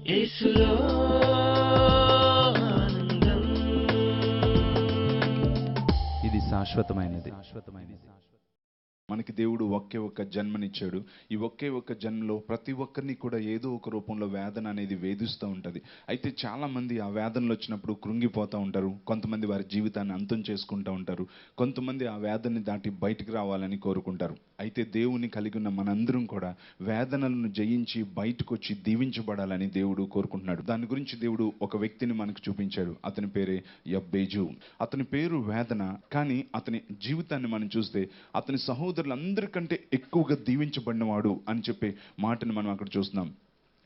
యేసులో ఆనందం. ఇది శాశ్వతమైనది. మనకి దేవుడు ఒకే ఒక్క జన్మనిచ్చాడు. ఈ ఒకే ఒక్క జన్మలో ప్రతి ఒక్కరిని కూడా ఏదో ఒక రూపంలో వేదన అనేది వేధిస్తూ ఉంటుంది. అయితే చాలామంది ఆ వేదనలు వచ్చినప్పుడు కృంగిపోతూ ఉంటారు. కొంతమంది వారి జీవితాన్ని అంతం చేసుకుంటూ ఉంటారు. కొంతమంది ఆ వేదనని దాటి బయటికి రావాలని కోరుకుంటారు. అయితే దేవుని కలిగి ఉన్న మనందరం కూడా వేదనలను జయించి బయటకు వచ్చి దీవించబడాలని దేవుడు కోరుకుంటున్నాడు. దాని గురించి దేవుడు ఒక వ్యక్తిని మనకు చూపించాడు. అతని పేరే యబ్బేజు. అతని పేరు వేదన, కానీ అతని జీవితాన్ని మనం చూస్తే అతని సహోదరులందరికంటే ఎక్కువగా దీవించబడినవాడు అని చెప్పే మాటను మనం అక్కడ చూస్తున్నాం.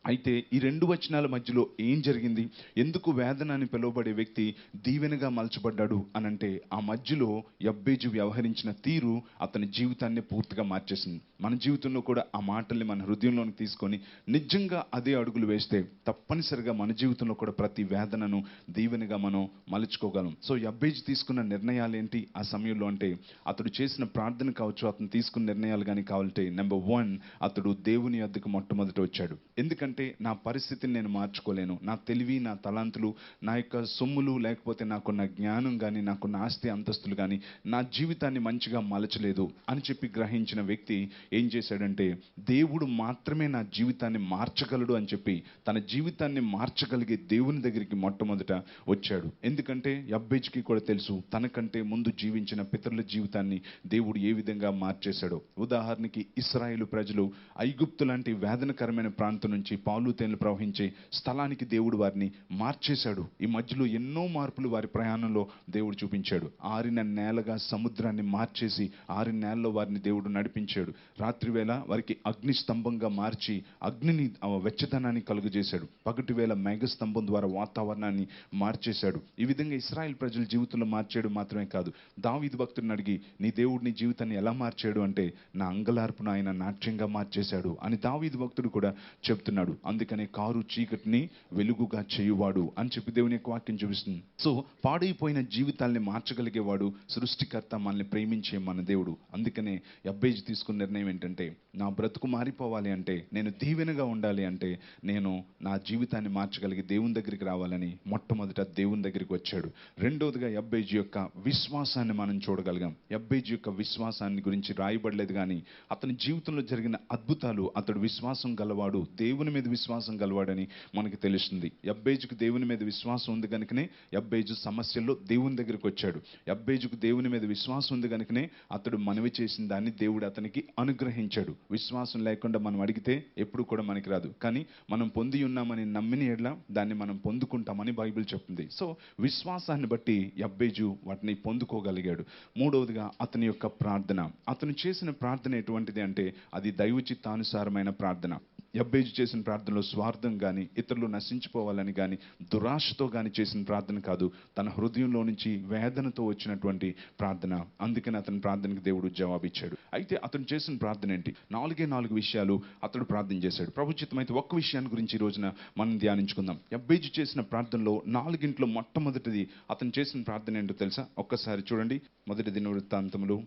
అయితే ఈ రెండు వచనాల మధ్యలో ఏం జరిగింది, ఎందుకు వేదన అని పిలువబడే వ్యక్తి దీవెనగా మలచబడ్డాడు అనంటే ఆ మధ్యలో యబ్బేజు వ్యవహరించిన తీరు అతని జీవితాన్ని పూర్తిగా మార్చేసింది. మన జీవితంలో కూడా ఆ మాటల్ని మన హృదయంలోకి తీసుకొని నిజంగా అదే అడుగులు వేస్తే తప్పనిసరిగా మన జీవితంలో కూడా ప్రతి వేదనను దీవెనగా మనం మలుచుకోగలం. సో యబ్బేజు తీసుకున్న నిర్ణయాలు ఏంటి ఆ సమయంలో అంటే, అతడు చేసిన ప్రార్థన కావచ్చు, అతను తీసుకున్న నిర్ణయాలు కానీ కావాలంటే, నెంబర్ 1, అతడు దేవుని యొద్దకు మొట్టమొదట వచ్చాడు. ఎందుకంటే నా పరిస్థితిని నేను మార్చుకోలేను, నా తెలివి, నా తలాంతులు, నా యొక్క సొమ్ములు, లేకపోతే నాకున్న జ్ఞానం కానీ, నాకున్న ఆస్తి అంతస్తులు కానీ నా జీవితాన్ని మంచిగా మలచలేదు అని చెప్పి గ్రహించిన వ్యక్తి ఏం చేశాడంటే, దేవుడు మాత్రమే నా జీవితాన్ని మార్చగలడు అని చెప్పి తన జీవితాన్ని మార్చగలిగే దేవుని దగ్గరికి మొట్టమొదట వచ్చాడు. ఎందుకంటే యబ్బేజుకి కూడా తెలుసు తనకంటే ముందు జీవించిన పితరుల జీవితాన్ని దేవుడు ఏ విధంగా మార్చేశాడో. ఉదాహరణకి ఇశ్రాయేలు ప్రజలు ఐగుప్తు లాంటి వేదనకరమైన ప్రాంతం నుంచి పాలు తేనెలు ప్రవహించే స్థలానికి దేవుడు వారిని మార్చేశాడు. ఈ మధ్యలో ఎన్నో మార్పులు వారి ప్రయాణంలో దేవుడు చూపించాడు. ఆరిన నేలగా సముద్రాన్ని మార్చేసి ఆరిన నేలలో వారిని దేవుడు నడిపించాడు. రాత్రి వేళ వారికి అగ్ని స్తంభంగా మార్చి అగ్నిని వెచ్చదనాన్ని కలుగజేశాడు. పగటి వేళ మేఘస్తంభం ద్వారా వాతావరణాన్ని మార్చేశాడు. ఈ విధంగా ఇశ్రాయేల్ ప్రజల జీవితంలో మార్చాడు మాత్రమే కాదు, దావీదు భక్తుడిని అడిగి నీ దేవుడు నీ జీవితాన్ని ఎలా మార్చాడు అంటే, నా అంగలార్పును ఆయన నాట్యంగా మార్చేశాడు అని దావీదు భక్తుడు కూడా చెప్తున్నాడు. అందుకనే కారు చీకటిని వెలుగుగా చేయువాడు అని చెప్పి దేవుని యొక్క వాక్యం చూపిస్తుంది. సో పాడైపోయిన జీవితాల్ని మార్చగలిగేవాడు సృష్టికర్త, మనల్ని ప్రేమించే మన దేవుడు. అందుకనే యబ్బేజు తీసుకున్న నిర్ణయం ఏంటంటే, నా బ్రతుకు మారిపోవాలి అంటే, నేను దీవెనగా ఉండాలి అంటే, నేను నా జీవితాన్ని మార్చగలిగి దేవుని దగ్గరికి రావాలని మొట్టమొదట దేవుని దగ్గరికి వచ్చాడు. రెండోదిగా యబ్బేజు యొక్క విశ్వాసాన్ని మనం చూడగలిగాం. యబ్బేజు యొక్క విశ్వాసాన్ని గురించి రాయబడలేదు, కానీ అతని జీవితంలో జరిగిన అద్భుతాలు, అతడు విశ్వాసం గలవాడు, దేవుని మీద విశ్వాసం గలవాడని మనకి తెలుస్తుంది. యబ్బేజుకు దేవుని మీద విశ్వాసం ఉంది కనుకనే యబ్బేజు సమస్యల్లో దేవుని దగ్గరికి వచ్చాడు. యబ్బేజుకు దేవుని మీద విశ్వాసం ఉంది కనుకనే అతడు మనవి చేసిన దాన్ని దేవుడు అతనికి అనుగ్రహించాడు. విశ్వాసం లేకుండా మనం అడిగితే ఎప్పుడు కూడా మనకి రాదు, కానీ మనం పొంది ఉన్నామని నమ్మిన ఎడల దాన్ని మనం పొందుకుంటామని బైబిల్ చెప్తుంది. సో విశ్వాసాన్ని బట్టి యబ్బేజు వాటిని పొందుకోగలిగాడు. మూడవదిగా అతని యొక్క ప్రార్థన. అతను చేసిన ప్రార్థన ఎటువంటిది అంటే, అది దైవ చిత్తానుసారమైన ప్రార్థన. యబ్బేజు చేసిన ప్రార్థనలో స్వార్థం కానీ, ఇతరులు నశించిపోవాలని కానీ, దురాశతో కానీ చేసిన ప్రార్థన కాదు, తన హృదయంలో నుంచి వేదనతో వచ్చినటువంటి ప్రార్థన. అందుకని అతని ప్రార్థనకి దేవుడు జవాబిచ్చాడు. అయితే అతను చేసిన ప్రార్థన ఏంటి? 4 విషయాలు అతడు ప్రార్థన చేశాడు. ప్రభు చిత్తమైతే ఒక్క విషయాన్ని గురించి ఈ రోజున మనం ధ్యానించుకుందాం. యబ్బేజు చేసిన ప్రార్థనలో 4 మొట్టమొదటిది అతను చేసిన ప్రార్థన ఏంటో తెలుసా? ఒక్కసారి చూడండి. మొదటి దినవృత్తాంతములు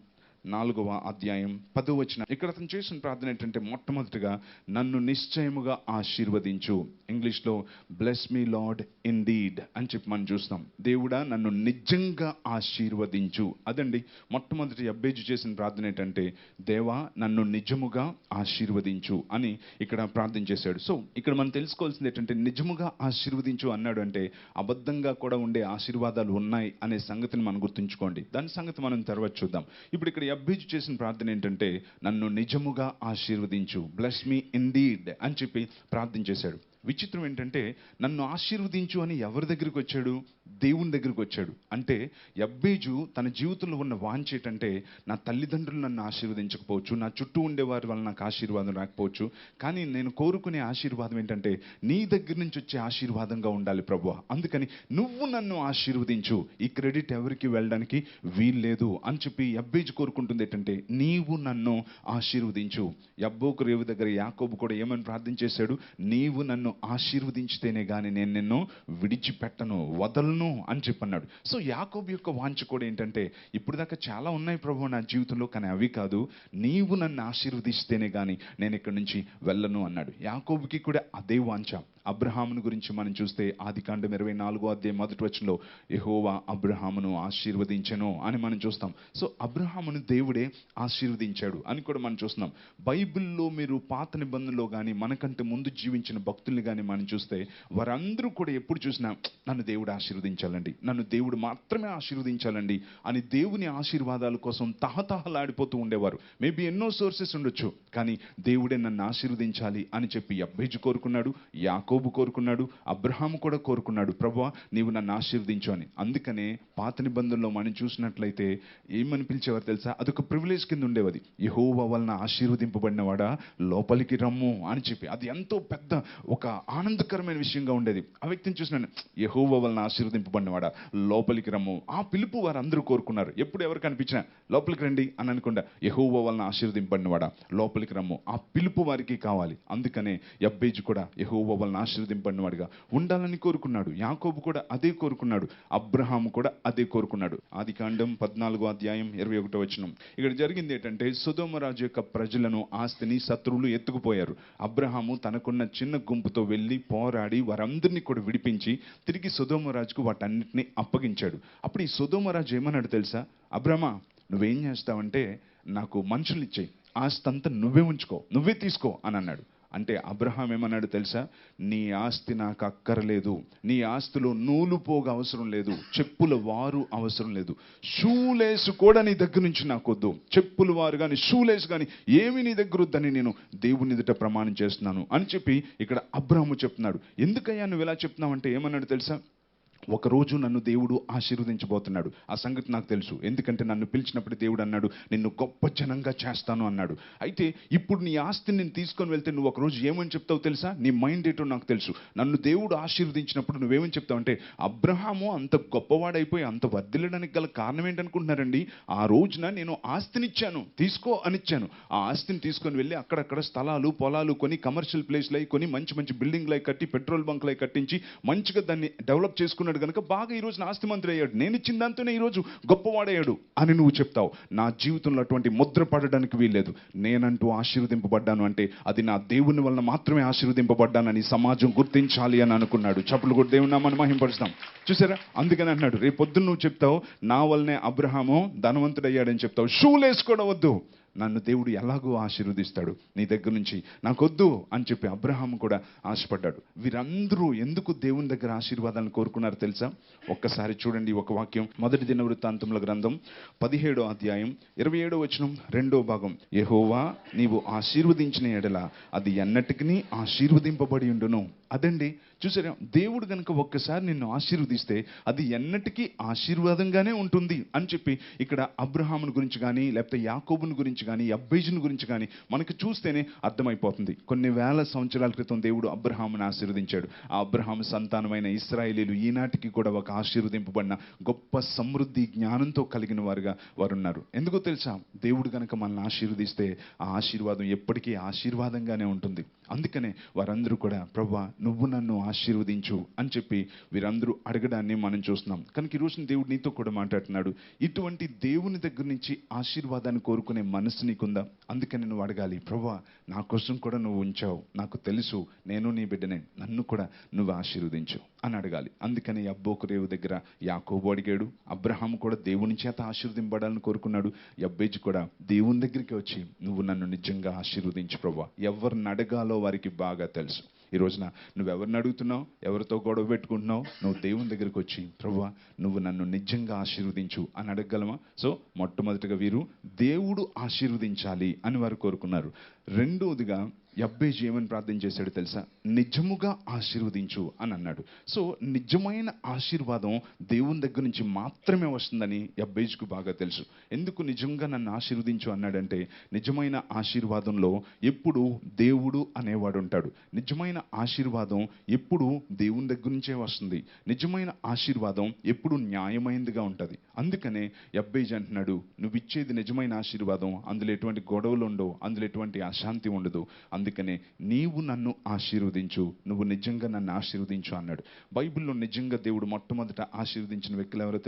4వ అధ్యాయం 10వ వచనం. ఇక్కడ అతను చేసిన ప్రార్థన ఏంటంటే, మొట్టమొదటిగా నన్ను నిశ్చయముగా ఆశీర్వదించు. ఇంగ్లీష్లో బ్లెస్ మీ లార్డ్ ఇండీడ్ అని చెప్పి మనం చూస్తాం. దేవుడా నన్ను నిజంగా ఆశీర్వదించు. అదండి మొట్టమొదటి యబ్బేజు చేసిన ప్రార్థన ఏంటంటే, దేవా నన్ను నిజముగా ఆశీర్వదించు అని ఇక్కడ ప్రార్థన చేశాడు. సో ఇక్కడ మనం తెలుసుకోవాల్సింది ఏంటంటే, నిజముగా ఆశీర్వదించు అన్నాడు అంటే అబద్ధంగా కూడా ఉండే ఆశీర్వాదాలు ఉన్నాయి అనే సంగతిని మనం గుర్తుంచుకోండి. దాని సంగతి మనం తర్వాత చూద్దాం. ఇప్పుడు ఇక్కడ యబ్బేజు చేసిన ప్రార్థన ఏంటంటే, నన్ను నిజముగా ఆశీర్వదించు, బ్లెస్ మీ ఇండీడ్ అని చెప్పి ప్రార్థన చేశాడు. విచిత్రం ఏంటంటే, నన్ను ఆశీర్వదించు అని ఎవరి దగ్గరికి వచ్చాడు? దేవుని దగ్గరికి వచ్చాడు. అంటే యబ్బేజు తన జీవితంలో ఉన్న వాంఛ ఏంటంటే, నా తల్లిదండ్రులు నన్ను ఆశీర్వదించకపోవచ్చు, నా చుట్టూ ఉండేవారి వల్ల నాకు ఆశీర్వాదం రాకపోవచ్చు, కానీ నేను కోరుకునే ఆశీర్వాదం ఏంటంటే నీ దగ్గర నుంచి వచ్చే ఆశీర్వాదంగా ఉండాలి ప్రభువా. అందుకని నువ్వు నన్ను ఆశీర్వదించు, ఈ క్రెడిట్ ఎవరికి వెళ్ళడానికి వీల్లేదు అని చెప్పి యబ్బేజు కోరుకుంటుంది ఏంటంటే, నీవు నన్ను ఆశీర్వదించు. యబ్బోకు రేవు దగ్గర యాకోబు కూడా ఏమని ప్రార్థన చేశాడు? నీవు నన్ను ఆశీర్వదించితేనే గాని నేను నిన్ను విడిచిపెట్టను, వదలను అని చెప్పన్నాడు. సో యాకోబు యొక్క వాంఛ కూడా ఏంటంటే, ఇప్పుడు దాకా చాలా ఉన్నాయి ప్రభు నా జీవితంలో, కానీ అవి కాదు, నీవు నన్ను ఆశీర్వదిస్తేనే గాని నేను ఇక్కడి నుంచి వెళ్ళను అన్నాడు. యాకోబుకి కూడా అదే వాంఛ. అబ్రహామును గురించి మనం చూస్తే ఆదికాండం 24వ అధ్యాయం 1వ వచనంలో యెహోవా అబ్రహామును ఆశీర్వదించెను అని మనం చూస్తాం. సో అబ్రహామును దేవుడే ఆశీర్వదించాడు అని కూడా మనం చూస్తున్నాం. బైబిల్లో మీరు పాత నిబంధనలో కానీ మనకంటే ముందు జీవించిన భక్తుల్ని కానీ మనం చూస్తే వారందరూ కూడా ఎప్పుడు చూసినా నన్ను దేవుడు ఆశీర్వదించాలండి, నన్ను దేవుడు మాత్రమే ఆశీర్వదించాలండి అని దేవుని ఆశీర్వాదాల కోసం తహతహలాడిపోతూ ఉండేవారు. మేబీ ఎన్నో సోర్సెస్ ఉండొచ్చు, కానీ దేవుడే నన్ను ఆశీర్వదించాలి అని చెప్పి యబ్బేజు కోరుకున్నాడు, యాకోబు కోరుకున్నాడు, అబ్రహాము కూడా కోరుకున్నాడు, ప్రభువా నీవు నన్ను ఆశీర్వదించు అని. అందుకనే పాత నిబంధనలో మనం చూసినట్లయితే ఏమని పిలిచేవారు తెలుసా? అదొక ప్రివిలేజ్ కింద ఉండేది. యెహోవా వలన ఆశీర్వదింపబడినవాడా లోపలికి రమ్ము అని చెప్పి. అది ఎంతో పెద్ద ఒక ఆనందకరమైన విషయంగా ఉండేది. ఆ వ్యక్తిని చూసినాను, యెహోవా వలన ఆశీర్వదింపబడినవాడా లోపలికి రమ్ము. ఆ పిలుపు వారు అందరూ కోరుకున్నారు. ఎప్పుడు ఎవరు కనిపించినా లోపలికి రండి అని అనుకుండా యెహోవా వలన ఆశీర్వదింపబడినవాడా లోపలికి రమ్ము. ఆ పిలుపు వారికి కావాలి. అందుకనే యబ్బేజు కూడా యెహోవా వలన ఆశీర్వదింపబడినవాడిగా ఉండాలని కోరుకున్నాడు. యాకోబు కూడా అదే కోరుకున్నాడు. అబ్రహాము కూడా అదే కోరుకున్నాడు. ఆదికాండం 14వ అధ్యాయం 21వ వచనం. ఇక్కడ జరిగింది ఏంటంటే, సొదొమ రాజు యొక్క ప్రజలను, ఆస్తిని శత్రువులు ఎత్తుకుపోయారు. అబ్రహాము తనకున్న చిన్న గుంపుతో వెళ్ళి పోరాడి వారందరినీ కూడా విడిపించి తిరిగి సొదొమ రాజుకు వాటన్నిటిని అప్పగించాడు. అప్పుడు ఈ సొదొమ రాజు ఏమన్నాడు తెలుసా? అబ్రహమా నువ్వేం చేస్తావంటే నాకు మనుషులు ఇచ్చేయి, ఆస్తి అంతా నువ్వే ఉంచుకో, నువ్వే తీసుకో అని అన్నాడు. అంటే అబ్రహాం ఏమన్నాడు తెలుసా? నీ ఆస్తి నాకు అక్కర్లేదు, నీ ఆస్తిలో నూలు పోగు అవసరం లేదు, చెప్పుల వారు అవసరం లేదు, షూలేసు కూడా నీ దగ్గర నుంచి నాకు వద్దు, చెప్పుల వారు కానీ షూలేసు కానీ ఏమి నీ దగ్గర వద్దని నేను దేవుని ఎదుట ప్రమాణం చేస్తున్నాను అని చెప్పి ఇక్కడ అబ్రహాము చెప్తున్నాడు. ఎందుకయ్యా నువ్వు ఇలా చెప్తున్నావు అంటే ఏమన్నాడు తెలుసా? ఒకరోజు నన్ను దేవుడు ఆశీర్వదించబోతున్నాడు. ఆ సంగతి నాకు తెలుసు, ఎందుకంటే నన్ను పిలిచినప్పుడు దేవుడు అన్నాడు నిన్ను గొప్ప జనంగా చేస్తాను అన్నాడు. అయితే ఇప్పుడు నీ ఆస్తిని నేను తీసుకొని వెళ్తే నువ్వు ఒకరోజు ఏమని చెప్తావు తెలుసా? నీ మైండ్ ఏంటో నాకు తెలుసు. నన్ను దేవుడు ఆశీర్వదించినప్పుడు నువ్వేమని చెప్తావు అంటే, అబ్రహాము అంత గొప్పవాడైపోయి అంత వర్ధిల్లడానికి గల కారణం ఏంటనుకుంటున్నారండి? ఆ రోజున నేను ఆస్తినిచ్చాను, తీసుకో అనిచ్చాను. ఆ ఆస్తిని తీసుకొని వెళ్ళి అక్కడక్కడ స్థలాలు పొలాలు కొని, కమర్షియల్ ప్లేస్లు అయి కొని, మంచి మంచి బిల్డింగ్లు అయి కట్టి, పెట్రోల్ బంక్లు అయి కట్టించి మంచిగా దాన్ని డెవలప్ చేసుకున్నాడు కనుక బాగా ఈ రోజు ఆస్తిమంతుడు అయ్యాడు. నేను ఇచ్చిన దాంతోనే ఈ రోజు గొప్పవాడయ్యాడు అని నువ్వు చెప్తావు. నా జీవితంలో అటువంటి ముద్ర పడడానికి వీల్లేదు. నేనంటూ ఆశీర్వదింపబడ్డాను అంటే అది నా దేవుని వలన మాత్రమే ఆశీర్వదింపబడ్డానని సమాజం గుర్తించాలి అని అనుకున్నాడు. చప్పులు కూడా దేవుని నామాన్ని మహింపరుస్తాం. చూసారా? అందుకని అన్నాడు, రేపు పొద్దున్న నువ్వు చెప్తావు నా వల్లనే అబ్రహాము ధనవంతుడయ్యాడని చెప్తావు, షూలేసు కూడా వద్దు, నన్ను దేవుడు ఎలాగో ఆశీర్వదిస్తాడు, నీ దగ్గర నుంచి నాకొద్దు అని చెప్పి అబ్రహాము కూడా ఆశపడ్డాడు. వీరందరూ ఎందుకు దేవుని దగ్గర ఆశీర్వాదాలను కోరుకున్నారు తెలుసా? ఒక్కసారి చూడండి ఒక వాక్యం. మొదటి దినవృత్తాంతముల గ్రంథం 17వ అధ్యాయం 27వ వచనం 2వ భాగం. యెహోవా నీవు ఆశీర్వదించిన ఎడల అది ఎన్నటికీ ఆశీర్వదింపబడి ఉండును. అదండి, చూసారా? దేవుడు కనుక ఒక్కసారి నిన్ను ఆశీర్వదిస్తే అది ఎన్నటికీ ఆశీర్వాదంగానే ఉంటుంది అని చెప్పి ఇక్కడ అబ్రహాముని గురించి కానీ, లేకపోతే యాకోబుని గురించి కానీ, యబ్బేజుని గురించి కానీ మనకు చూస్తేనే అర్థమైపోతుంది. కొన్ని వేల సంవత్సరాల క్రితం దేవుడు అబ్రహాముని ఆశీర్వదించాడు. ఆ అబ్రహాము సంతానమైన ఇశ్రాయేలీలు ఈనాటికి కూడా ఒక ఆశీర్వదింపబడిన గొప్ప సమృద్ధి జ్ఞానంతో కలిగిన వారుగా వారు ఉన్నారు. ఎందుకో తెలుసా? దేవుడు కనుక మనల్ని ఆశీర్వదిస్తే ఆ ఆశీర్వాదం ఎప్పటికీ ఆశీర్వాదంగానే ఉంటుంది. అందుకనే వారందరూ కూడా ప్రభువా నువ్వు నన్ను ఆశీర్వదించు అని చెప్పి వీరందరూ అడగడాన్ని మనం చూస్తున్నాం. కనుక ఈరోజు దేవుడు నీతో కూడా మాట్లాడుతున్నాడు. ఇటువంటి దేవుని దగ్గర నుంచి ఆశీర్వాదాన్ని కోరుకునే మనసు నీకుందా? అందుకని నువ్వు అడగాలి, ప్రభువా నా కోసం కూడా నువ్వు ఉంచావు, నాకు తెలుసు, నేను నీ బిడ్డనే, నన్ను కూడా నువ్వు ఆశీర్వదించు అని అడగాలి. అందుకని యబ్బోకు రేవు దగ్గర యాకోబు అడిగాడు, అబ్రహాము కూడా దేవుని చేత ఆశీర్వదింపడాలని కోరుకున్నాడు. యబ్బేజు కూడా దేవుని దగ్గరికి వచ్చి నువ్వు నన్ను నిజంగా ఆశీర్వదించు ప్రభువా. ఎవరిని అడగాలో వారికి బాగా తెలుసు. ఈ రోజున నువ్వెవరిని అడుగుతున్నావు, ఎవరితో గొడవ పెట్టుకుంటున్నావు, నువ్వు దేవుని దగ్గరికి వచ్చి ప్రభువా నువ్వు నన్ను నిజంగా ఆశీర్వదించు అని అడగగలమా? సో మొట్టమొదటిగా వీరు దేవుడు ఆశీర్వదించాలి అని వారు కోరుకున్నారు. రెండోదిగా యబ్బేజు ఏమని ప్రార్థన చేశాడు తెలుసా? నిజముగా ఆశీర్వదించు అని అన్నాడు. సో నిజమైన ఆశీర్వాదం దేవుని దగ్గర నుంచి మాత్రమే వస్తుందని యబ్బేజుకు బాగా తెలుసు. ఎందుకు నిజంగా నన్ను ఆశీర్వదించు అన్నాడంటే, నిజమైన ఆశీర్వాదంలో ఎప్పుడు దేవుడు అనేవాడు ఉంటాడు. నిజమైన ఆశీర్వాదం ఎప్పుడు దేవుని దగ్గర నుంచే వస్తుంది. నిజమైన ఆశీర్వాదం ఎప్పుడు న్యాయమైనదిగా ఉంటుంది. అందుకనే యబ్బేజు అంటున్నాడు, నువ్వు ఇచ్చేది నిజమైన ఆశీర్వాదం, అందులో ఎటువంటి గొడవలు ఉండవు, అందులో ఎటువంటి అశాంతి ఉండదు, అందుకనే నీవు నన్ను ఆశీర్వదించు, నువ్వు నిజంగా నన్ను ఆశీర్వదించు అన్నాడు. బైబిల్లో నిజంగా దేవుడు మొట్టమొదట ఆశీర్వదించిన వ్యక్తులు ఎవరో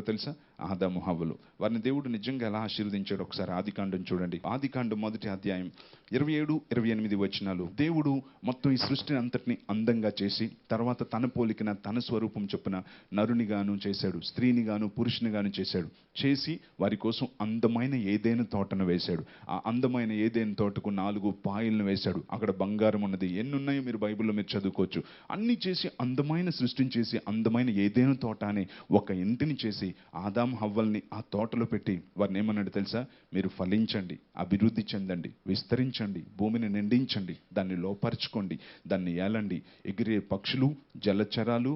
తెలుసా? ఆదాము హవ్వలు. వారిని దేవుడు నిజంగా ఎలా ఆశీర్వదించాడు ఒకసారి ఆదికాండం చూడండి. ఆదికాండం 1వ అధ్యాయం 27, 28 వచనాలు. దేవుడు మొత్తం ఈ సృష్టిని అంతటిని అందంగా చేసి తర్వాత తన పోలికన తన స్వరూపం చొప్పున నరుని గాను చేశాడు, స్త్రీని గాను పురుషుని గాను చేశాడు. చేసి వారి కోసం అందమైన ఏదైనా తోటను వేశాడు. ఆ అందమైన ఏదైనా తోటకు 4 పాయలను వేశాడు. అక్కడ బంగారం ఉన్నది. ఎన్ని ఉన్నాయో మీరు బైబిల్లో మీరు చదువుకోవచ్చు. అన్ని చేసి అందమైన సృష్టిని చేసి అందమైన ఏదైనా తోట అనే ఒక ఇంటిని చేసి ఆదాము హవ్వల్ని ఆ తోటలో పెట్టి వారిని ఏమన్నాడు తెలుసా? మీరు ఫలించండి, అభివృద్ధి చెందండి, విస్తరించండి, భూమిని నిండించండి, దాన్ని లోపరుచుకోండి, దాన్ని ఏలండి, ఎగిరే పక్షులు, జలచరాలు,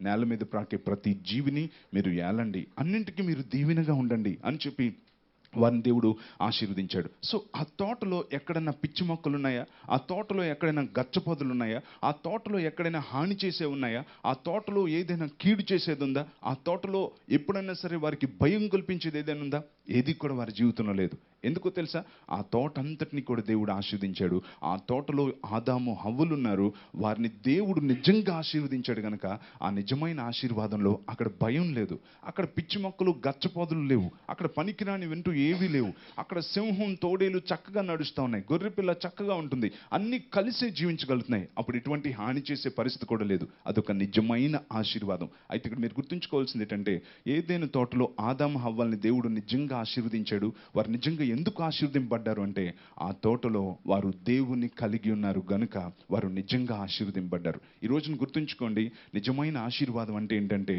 నేల మీద ప్రాకే ప్రతి జీవిని మీరు ఏలండి, అన్నింటికీ మీరు దీవెనగా ఉండండి అని చెప్పి వారిని దేవుడు ఆశీర్వదించాడు. సో ఆ తోటలో ఎక్కడైనా పిచ్చి మొక్కలు ఉన్నాయా? ఆ తోటలో ఎక్కడైనా గచ్చపొదలు ఉన్నాయా? ఆ తోటలో ఎక్కడైనా హాని చేసే ఉన్నాయా? ఆ తోటలో ఏదైనా కీడు చేసేది ఉందా? ఆ తోటలో ఎప్పుడైనా సరే వారికి భయం కల్పించేది ఏదైనా ఉందా? ఏది కూడా వారి జీవితంలో లేదు. ఎందుకో తెలుసా? ఆ తోట అంతటిని కూడా దేవుడు ఆశీర్వదించాడు. ఆ తోటలో ఆదాము హవ్వలు ఉన్నారు. వారిని దేవుడు నిజంగా ఆశీర్వదించాడు కనుక ఆ నిజమైన ఆశీర్వాదంలో అక్కడ భయం లేదు, అక్కడ పిచ్చి మొక్కలు గచ్చపొదలు లేవు, అక్కడ పనికిరాని వింటూ ఏవీ లేవు. అక్కడ సింహం తోడేలు చక్కగా నడుస్తూ ఉన్నాయి, గొర్రెపిల్ల చక్కగా ఉంటుంది, అన్ని కలిసే జీవించగలుగుతున్నాయి. అప్పుడు ఎటువంటి హాని చేసే పరిస్థితి కూడా లేదు. అదొక నిజమైన ఆశీర్వాదం. అయితే ఇక్కడ మీరు గుర్తుంచుకోవాల్సింది ఏంటంటే ఏదైనా తోటలో ఆదాము హవ్వల్ని దేవుడు నిజంగా ఆశీర్వదించాడు. వారు నిజంగా ఎందుకు ఆశీర్వదింపబడ్డారు అంటే ఆ తోటలో వారు దేవుని కలిగి ఉన్నారు గనుక వారు నిజంగా ఆశీర్వదింపబడ్డారు. ఈ రోజును గుర్తుంచుకోండి, నిజమైన ఆశీర్వాదం అంటే ఏంటంటే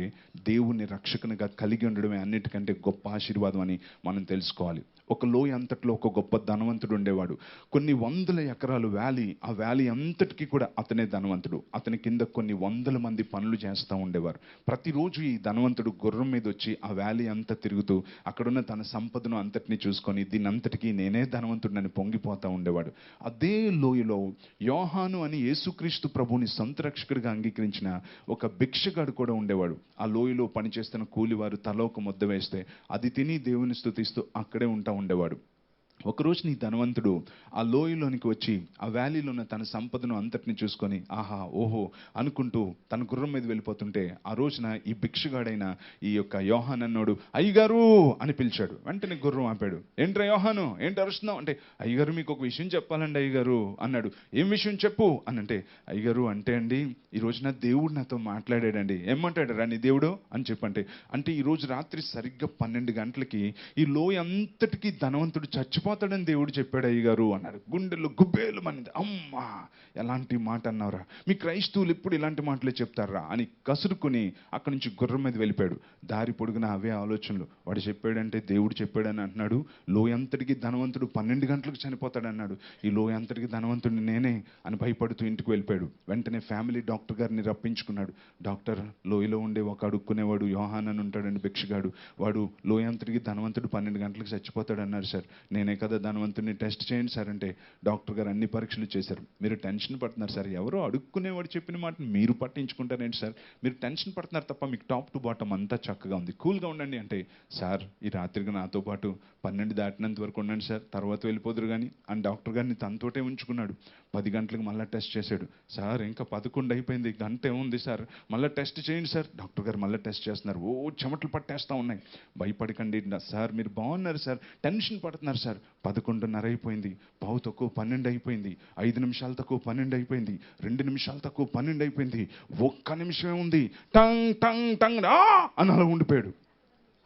దేవుని రక్షకునిగా కలిగి ఉండడమే అన్నిటికంటే గొప్ప ఆశీర్వాదం అని మనం తెలుసుకోవాలి. ఒక లోయ అంతట్లో ఒక గొప్ప ధనవంతుడు ఉండేవాడు. కొన్ని 100 ఎకరాలు వ్యాలీ, ఆ వ్యాలీ అంతటికీ కూడా అతనే ధనవంతుడు. అతని కింద కొన్ని 100 మంది పనులు చేస్తూ ఉండేవారు. ప్రతిరోజు ఈ ధనవంతుడు గుర్రం మీద వచ్చి ఆ వ్యాలీ అంతా తిరుగుతూ అక్కడున్న తన సంపదను అంతటిని చూసుకొని దీని అంతటికీ నేనే ధనవంతుడిని పొంగిపోతూ ఉండేవాడు. అదే లోయలో యోహాను అని యేసుక్రీస్తు ప్రభువుని సొంత రక్షకుడిగా అంగీకరించిన ఒక భిక్షగాడు కూడా ఉండేవాడు. ఆ లోయలో పనిచేస్తున్న కూలివారు తల ఒక ముద్ద వేస్తే అది తిని దేవుని స్తుతిస్తూ అక్కడే ఉండేవాడు. ఒకరోజు నీ ధనవంతుడు ఆ లోయలోనికి వచ్చి ఆ వ్యాలీలో ఉన్న తన సంపదను అంతటిని చూసుకొని ఆహా ఓహో అనుకుంటూ తన గుర్రం మీద వెళ్ళిపోతుంటే ఆ రోజున ఈ భిక్షగాడైన ఈ యొక్క యోహాన్ అన్నాడు, అయ్యగారు అని పిలిచాడు. వెంటనే గుర్రం ఆపాడు. ఏంట్రా యోహాను, ఏంటి అరుస్తున్నావు అంటే, అయ్యగారు మీకు ఒక విషయం చెప్పాలండి అయ్యగారు అన్నాడు. ఏం విషయం చెప్పు అని అంటే, అయ్యగారు అంటే అండి ఈ రోజున దేవుడు నాతో మాట్లాడాడండి. ఏమంటాడు రా నీ దేవుడు అని చెప్పంటే, అంటే ఈ రోజు రాత్రి సరిగ్గా 12 గంటలకి ఈ లోయ అంతటికీ ధనవంతుడు చచ్చిపోతాడని దేవుడు చెప్పాడు అయ్యగారు అన్నాడు. గుండెల్లో గుబ్బేలు మనింది. అమ్మా ఎలాంటి మాట అన్నావురా, మీ క్రైస్తవులు ఎప్పుడు ఇలాంటి మాటలే చెప్తారా అని కసురుకుని అక్కడి నుంచి గుర్రం మీద వెళ్ళిపోయాడు. దారి పొడుగున అవే ఆలోచనలు. వాడు చెప్పాడంటే దేవుడు చెప్పాడని అంటున్నాడు. లోయంతటికి ధనవంతుడు 12 గంటలకు చనిపోతాడన్నాడు. ఈ లోయంతటికి ధనవంతుడిని నేనే అని భయపడుతూ ఇంటికి వెళ్ళిపోయాడు. వెంటనే ఫ్యామిలీ డాక్టర్ గారిని రప్పించుకున్నాడు. డాక్టర్, లోయలో ఉండే ఒక అడుక్కునేవాడు యోహాన్ అని ఉంటాడండి భిక్షగాడు, వాడు లోయంతటికి ధనవంతుడు 12 గంటలకు చచ్చిపోతాడు అన్నారు సార్. నేనే కదా ధనవంతుడిని, టెస్ట్ చేయండి సార్ అంటే డాక్టర్ గారు అన్ని పరీక్షలు చేశారు. మీరు టెన్షన్ పడుతున్నారు సార్, ఎవరో అడుక్కునేవాడు చెప్పిన మాట మీరు పట్టించుకుంటారేంటి సార్, మీరు టెన్షన్ పడుతున్నారు తప్ప మీకు టాప్ టు బాటమ్ అంతా చక్కగా ఉంది, కూల్గా ఉండండి అంటే, సార్ ఈ రాత్రికి నాతో పాటు 12 దాటినంత వరకు ఉండండి సార్, తర్వాత వెళ్ళిపోదురు కానీ అని డాక్టర్ గారిని తనతోటే ఉంచుకున్నాడు. 10 గంటలకు మళ్ళీ టెస్ట్ చేశాడు. సార్ ఇంకా 11 అయిపోయింది, గంట ఏముంది సార్, మళ్ళీ టెస్ట్ చేయండి సార్. డాక్టర్ గారు మళ్ళీ టెస్ట్ చేస్తున్నారు. ఓ చెమటలు పట్టేస్తూ ఉన్నాయి. భయపడకండి సార్, మీరు బాగున్నారు సార్, టెన్షన్ పడుతున్నారు సార్. 11:30 అయిపోయింది, పావు తక్కువ 12 అయిపోయింది, 5 నిమిషాలు తక్కువ 12 అయిపోయింది, 2 నిమిషాలు తక్కువ 12 అయిపోయింది, 1 నిమిషమే ఉంది, టంగ్ టంగ్ టంగ్ అని అలా ఉండిపోయాడు.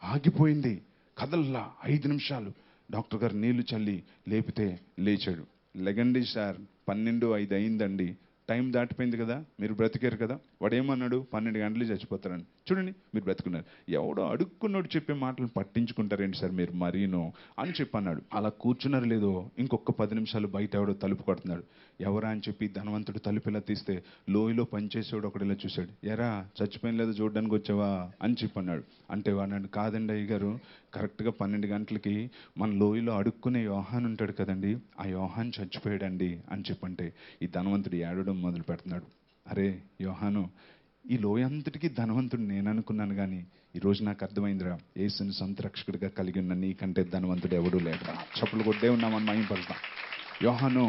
ఆగిపోయింది కదల్లా 5 నిమిషాలు. డాక్టర్ గారు నీళ్లు చల్లి లేపితే లేచాడు. లెగండి సార్, 12:05 అయిందండి, టైం దాటిపోయింది కదా, మీరు బ్రతికారు కదా. వాడు ఏమన్నాడు, 12 గంటలు చచ్చిపోతారని. చూడండి, మీరు బ్రతుకున్నారు. ఎవడో అడుక్కున్నాడు చెప్పే మాటలు పట్టించుకుంటారేంటి సార్ మీరు మరీనో అని చెప్పన్నాడు. అలా కూర్చున్నారు లేదో ఇంకొక 10 నిమిషాలు బయట ఎవడో తలుపు కొడుతున్నాడు. ఎవరా అని చెప్పి ధనవంతుడు తలుపు ఇలా తీస్తే లోయలో పనిచేసేవాడు ఒకడు ఇలా చూశాడు. ఎరా చచ్చిపోయిన లేదా చూడడానికి వచ్చావా అని చెప్పన్నాడు. అంటే వాడు, కాదండి అయ్యగారు, కరెక్ట్గా 12 గంటలకి మన లోయలో అడుక్కునే యోహాన్ ఉంటాడు కదండి, ఆ యోహాన్ చచ్చిపోయాడండి అని చెప్పంటే ఈ ధనవంతుడు ఏడవడం మొదలు పెడుతున్నాడు. అరే యోహాను, ఈ లోయ అంతటికీ ధనవంతుడు నేను అనుకున్నాను, కానీ ఈరోజు నాకు అర్థమైందిరా, యేసుని సొంత రక్షకుడిగా కలిగి ఉన్న నీకంటే ధనవంతుడు ఎవడూ లేదురా. చప్పులు కొట్టే ఉన్నామని మహిమపడతాం. యోహాను,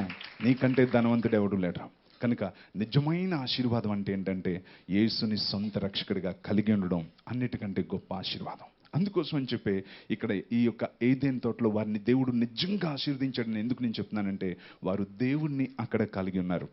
నీకంటే ధనవంతుడు ఎవడు లేడు. కనుక నిజమైన ఆశీర్వాదం అంటే ఏంటంటే యేసుని సొంత రక్షకుడిగా కలిగి ఉండడం అన్నిటికంటే గొప్ప ఆశీర్వాదం. అందుకోసం అని చెప్పి ఇక్కడ ఈ యొక్క ఏదెన్ తోటలో వారిని దేవుడు నిజంగా ఆశీర్వదించాడని ఎందుకు నేను చెప్తున్నానంటే, వారు దేవుణ్ణి అక్కడ కలిగి ఉన్నారు.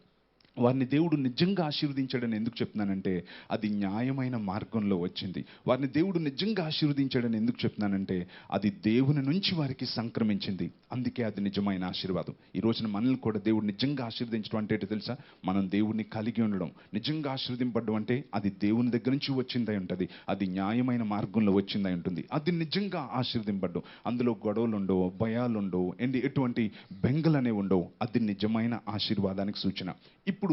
వారిని దేవుడు నిజంగా ఆశీర్వదించాడని ఎందుకు చెప్తున్నానంటే, అది న్యాయమైన మార్గంలో వచ్చింది. వారిని దేవుడు నిజంగా ఆశీర్వదించాడని ఎందుకు చెప్తున్నానంటే, అది దేవుని నుంచి వారికి సంక్రమించింది. అందుకే అది నిజమైన ఆశీర్వాదం. ఈ రోజున మనల్ని కూడా దేవుడు నిజంగా ఆశీర్వదించడం అంటే ఏంటో తెలుసా? మనం దేవుణ్ణి కలిగి ఉండడం. నిజంగా ఆశీర్వదింపడం అంటే అది దేవుని దగ్గర నుంచి వచ్చిందై ఉంటుంది, అది న్యాయమైన మార్గంలో వచ్చిందై ఉంటుంది. అది నిజంగా ఆశీర్వదింపడం. అందులో గొడవలు ఉండవు, భయాలు ఉండవు, ఎటువంటి బెంగలు అనేవి ఉండవు. అది నిజమైన ఆశీర్వాదానికి సూచన. ఇప్పుడు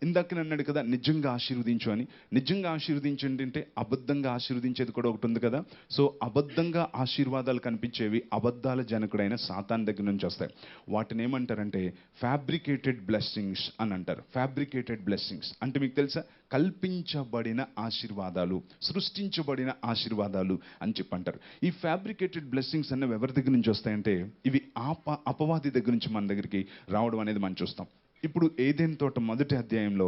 ఇందాక అన్నాడు కదా, నిజంగా ఆశీర్వదించు అని. నిజంగా ఆశీర్వదించండి అంటే అబద్ధంగా ఆశీర్వదించేది కూడా ఒకటి ఉంది కదా. సో అబద్ధంగా ఆశీర్వాదాలు కనిపించేవి అబద్ధాల జనకుడైన సాతాన్ దగ్గర నుంచి వస్తాయి. వాటిని ఏమంటారంటే ఫ్యాబ్రికేటెడ్ బ్లెస్సింగ్స్ అని అంటారు. ఫ్యాబ్రికేటెడ్ బ్లెస్సింగ్స్ అంటే మీకు తెలుసా? కల్పించబడిన ఆశీర్వాదాలు, సృష్టించబడిన ఆశీర్వాదాలు అని చెప్పి అంటారు. ఈ ఫ్యాబ్రికేటెడ్ బ్లెస్సింగ్స్ అన్నవి ఎవరి దగ్గర నుంచి వస్తాయంటే, ఇవి అపవాది దగ్గర నుంచి మన దగ్గరికి రావడం అనేది మనం చూస్తాం. ఇప్పుడు ఏదెన్ తోట మొదటి అధ్యాయంలో